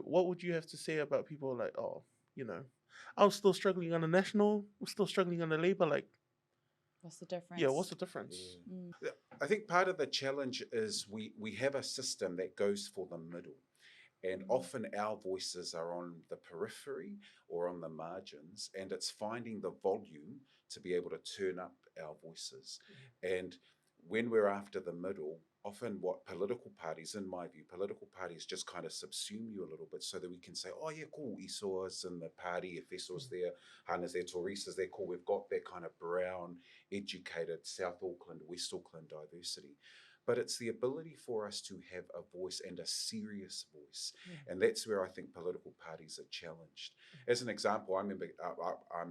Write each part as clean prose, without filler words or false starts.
what would you have to say about people like, oh, you know, I'm still struggling on the national, I'm still struggling on the Labour. Like, What's the difference? yeah, what's the difference? Yeah. I think part of the challenge is we have a system that goes for the middle. And often our voices are on the periphery or on the margins, and it's finding the volume to be able to turn up our voices. And when we're after the middle, often what political parties, in my view, political parties just kind of subsume you a little bit so that we can say, oh, yeah, cool, Isoa's in the party, Efeso's there, Hana's there, Teresa's there, cool. We've got that kind of brown, educated South Auckland, West Auckland diversity, but it's the ability for us to have a voice and a serious voice. And that's where I think political parties are challenged. As an example, I remember I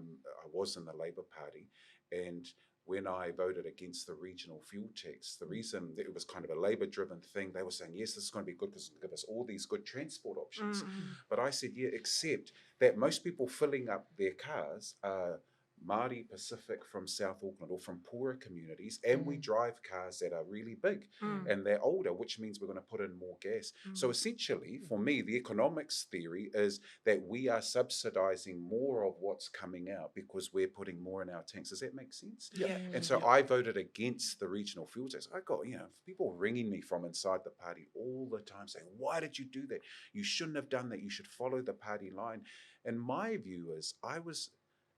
was in the Labour Party, and when I voted against the regional fuel tax, the reason that it was kind of a Labour driven thing, they were saying, yes, this is going to be good because it'll give us all these good transport options. But I said, yeah, except that most people filling up their cars are Māori Pacific from South Auckland or from poorer communities, and we drive cars that are really big and they're older, which means we're going to put in more gas. So essentially, for me, the economics theory is that we are subsidizing more of what's coming out because we're putting more in our tanks. Does that make sense? Yeah. And so I voted against the regional fuel tax. I got, people ringing me from inside the party all the time saying, why did you do that? You shouldn't have done that. You should follow the party line. And my view is I was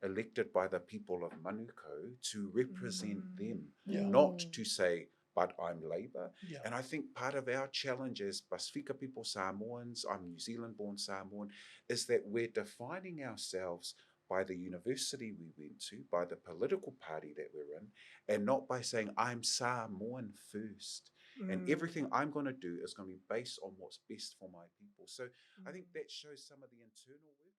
elected by the people of Manukau to represent them, not to say, but I'm Labour. Yeah. And I think part of our challenge as Pasifika people, Samoans, I'm New Zealand-born Samoan, is that we're defining ourselves by the university we went to, by the political party that we're in, and not by saying, I'm Samoan first. And everything I'm going to do is going to be based on what's best for my people. So I think that shows some of the internal work.